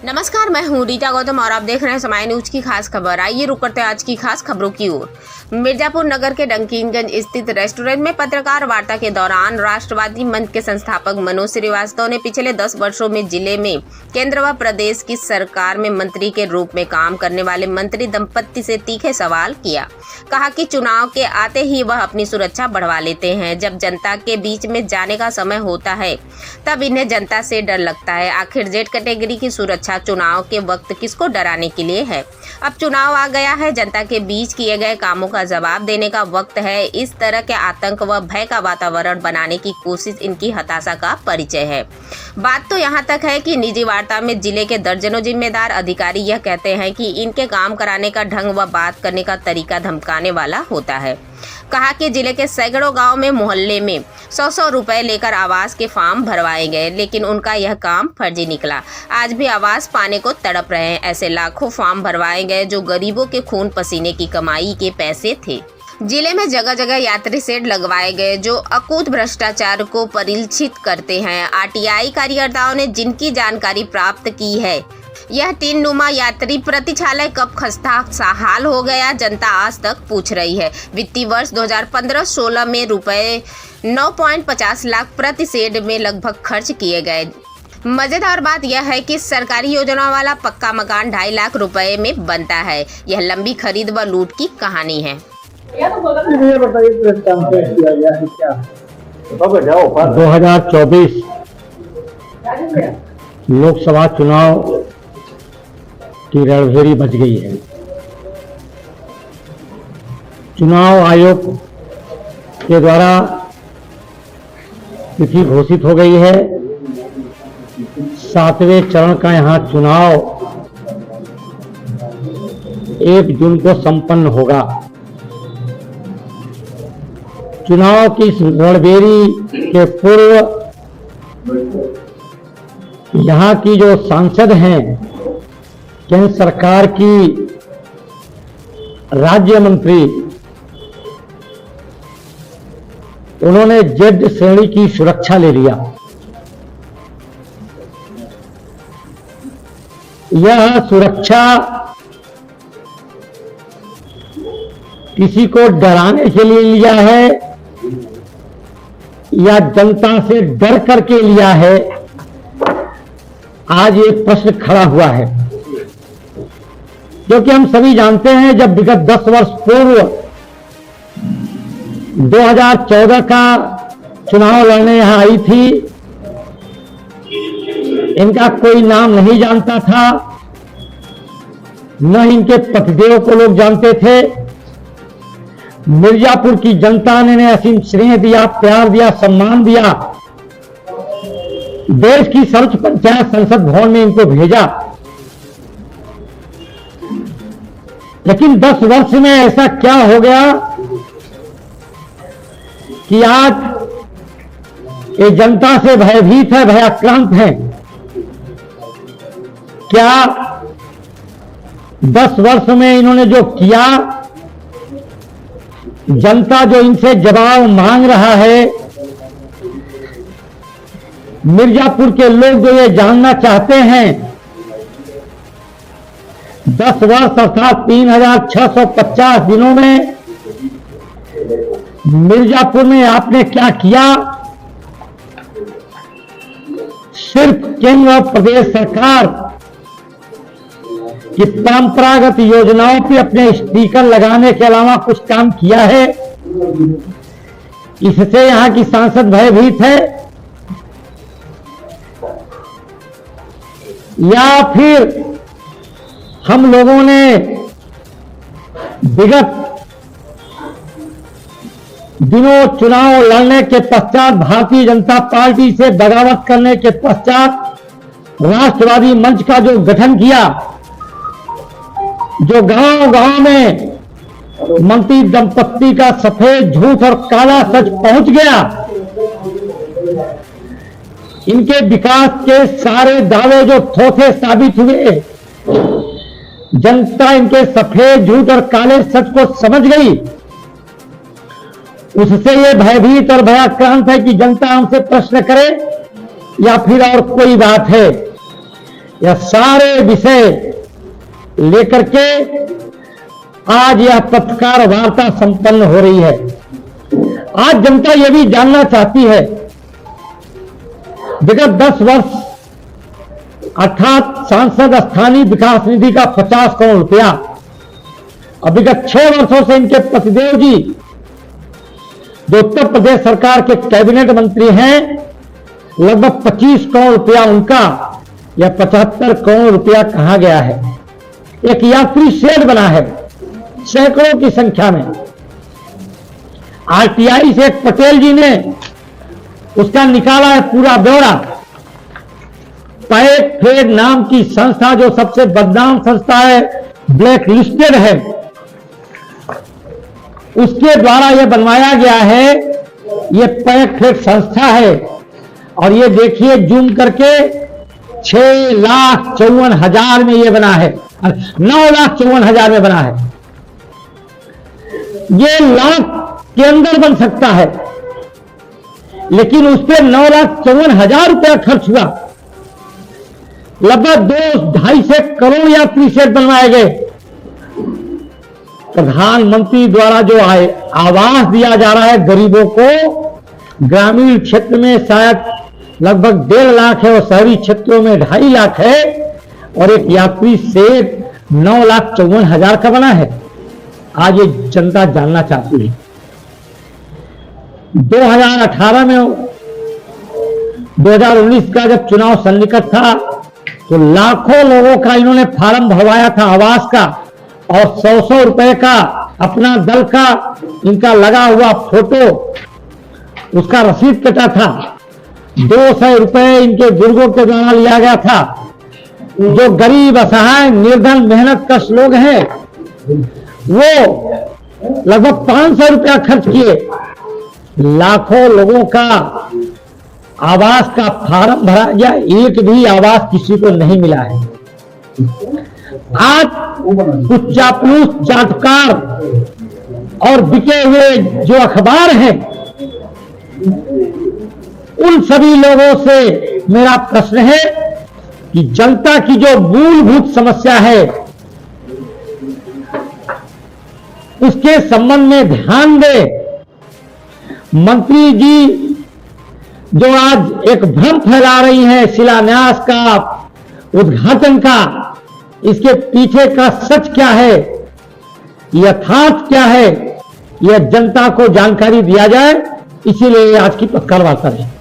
नमस्कार, मैं हूं रीटा गौतम और आप देख रहे हैं समय न्यूज की खास खबर। आइए रुक करते हैं आज की खास खबरों की ओर। मिर्जापुर नगर के डंकीनगंज स्थित रेस्टोरेंट में पत्रकार वार्ता के दौरान राष्ट्रवादी मंच के संस्थापक मनोज श्रीवास्तव ने पिछले 10 वर्षों में जिले में केंद्र व प्रदेश की सरकार में मंत्री के रूप में काम करने वाले मंत्री दंपत्ति से तीखे सवाल किया। कहा कि चुनाव के आते ही वह अपनी सुरक्षा बढ़वा लेते हैं। जब जनता के बीच में जाने का समय होता है तब इन्हें जनता से डर लगता है। आखिर जेड कैटेगरी की सुरक्षा चुनाव के वक्त किसको डराने के लिए है? अब चुनाव आ गया है, जनता के बीच किए गए कामों का जवाब देने का वक्त है। इस तरह के आतंक व भय का वातावरण बनाने की कोशिश इनकी हताशा का परिचय है। बात तो यहाँ तक है कि निजी वार्ता में जिले के दर्जनों जिम्मेदार अधिकारी यह कहते हैं कि इनके काम कराने का ढंग व बात करने का तरीका धमकाने वाला होता है। कहा कि जिले के सैकड़ों गांव में मोहल्ले में 100-100 रुपए लेकर आवास के फॉर्म भरवाए गए, लेकिन उनका यह काम फर्जी निकला। आज भी आवास पाने को तड़प रहे हैं। ऐसे लाखों फॉर्म भरवाए गए जो गरीबों के खून पसीने की कमाई के पैसे थे। जिले में जगह जगह यात्री शेड लगवाए गए जो अकूत भ्रष्टाचार को परिलक्षित करते हैं। आरटीआई कार्यकर्ताओं ने जिनकी जानकारी प्राप्त की है, यह टीन नुमा यात्री प्रतिछालय कब खस्ता हाल हो गया, जनता आज तक पूछ रही है। वित्तीय वर्ष 2015-16 में रुपए 9.50 लाख प्रति शेड में लगभग खर्च किए गए। मजेदार बात यह है कि सरकारी योजना वाला पक्का मकान 2.5 लाख रुपए में बनता है। यह लंबी खरीद व लूट की कहानी है। 2024 लोकसभा चुनाव की रणभेरी बच गई है। चुनाव आयोग के द्वारा तिथि घोषित हो गई है। 7वें चरण का यहाँ चुनाव 1 जून को संपन्न होगा। चुनाव की इस रणभेरी के पूर्व यहाँ की जो सांसद हैं, केंद्र सरकार की राज्य मंत्री, उन्होंने जेड श्रेणी की सुरक्षा ले लिया। यह सुरक्षा किसी को डराने के लिए लिया है या जनता से डर करके लिया है, आज एक प्रश्न खड़ा हुआ है। क्योंकि हम सभी जानते हैं जब विगत 10 वर्ष पूर्व 2014 का चुनाव लड़ने यहां आई थी, इनका कोई नाम नहीं जानता था, न इनके पतिदेव को लोग जानते थे। मिर्जापुर की जनता ने असीम स्नेह दिया, प्यार दिया, सम्मान दिया। देश की सर्वोच्च पंचायत संसद भवन में इनको भेजा। लेकिन 10 वर्ष में ऐसा क्या हो गया कि आज ये जनता से भयभीत है, भयाक्रांत है। क्या 10 वर्ष में इन्होंने जो किया, जनता जो इनसे जवाब मांग रहा है, मिर्जापुर के लोग जो ये जानना चाहते हैं, 10 वर्ष अर्थात 3650 दिनों में मिर्जापुर में आपने क्या किया? सिर्फ केंद्र और प्रदेश सरकार की परंपरागत योजनाओं पे अपने स्टिकर लगाने के अलावा कुछ काम किया है? इससे यहां की सांसद भयभीत है या फिर हम लोगों ने विगत दिनों चुनाव लड़ने के पश्चात, भारतीय जनता पार्टी से बगावत करने के पश्चात राष्ट्रवादी मंच का जो गठन किया, जो गांव-गांव में मंत्री दंपत्ति का सफेद झूठ और काला सच पहुंच गया, इनके विकास के सारे दावे जो थोथे साबित हुए, जनता इनके सफेद झूठ और काले सच को समझ गई। उससे ये भयभीत और भयाक्रांत है कि जनता हमसे प्रश्न करे या फिर और कोई बात है। यह सारे विषय लेकर के आज यह पत्रकार वार्ता संपन्न हो रही है। आज जनता यह भी जानना चाहती है, विगत 10 वर्ष अर्थात सांसद स्थानीय विकास निधि का 50 करोड़ रुपया और विगत 6 वर्षों से इनके पतिदेव जी जो उत्तर प्रदेश सरकार के कैबिनेट मंत्री हैं, लगभग 25 करोड़ रुपया उनका या 75 करोड़ रुपया कहां गया है। एक यात्री शेड बना है सैकड़ों की संख्या में। आरटीआई से एक पटेल जी ने उसका निकाला है पूरा ब्यौरा। पैक फेड नाम की संस्था जो सबसे बदनाम संस्था है, ब्लैक लिस्टेड है, उसके द्वारा यह बनवाया गया है। यह पैक फेड संस्था है और ये देखिए जूम करके 6,54,000 में ये बना है, 9,54,000 में बना है। ये लाख के अंदर बन सकता है, लेकिन उस पर 9,54,000 रुपया खर्च हुआ। लगभग 2-2.5 करोड़ यात्री शेड बनवाए गए। प्रधानमंत्री द्वारा जो आवास दिया जा रहा है गरीबों को, ग्रामीण क्षेत्र में शायद लगभग 1.5 लाख है और शहरी क्षेत्रों में 2.5 लाख है, और एक यात्री शेड 9,54,000 का बना है। आज ये जनता जानना चाहती है। 2018 में 2019 का जब चुनाव सन्निकट था तो लाखों लोगों का इन्होंने फार्म भरवाया था आवास का, और 100-100 रुपए का अपना दल का इनका लगा हुआ फोटो, उसका रसीद कटा था। 200 रुपए इनके बुजुर्गों के द्वारा लिया गया था। जो गरीब असहाय निर्धन मेहनत कश लोग हैं वो लगभग 500 रुपया खर्च किए। लाखों लोगों का आवास का फार्म भरा गया, एक भी आवास किसी को नहीं मिला है। आज कुछ चापलूस चाटुकार और बिके हुए जो अखबार हैं, उन सभी लोगों से मेरा प्रश्न है कि जनता की जो मूलभूत समस्या है उसके संबंध में ध्यान दे। मंत्री जी जो आज एक भ्रम फैला रही हैं शिलान्यास का, उद्घाटन का, इसके पीछे का सच क्या है, यथार्थ क्या है, यह जनता को जानकारी दिया जाए। इसीलिए आज की पत्रकार वार्ता है।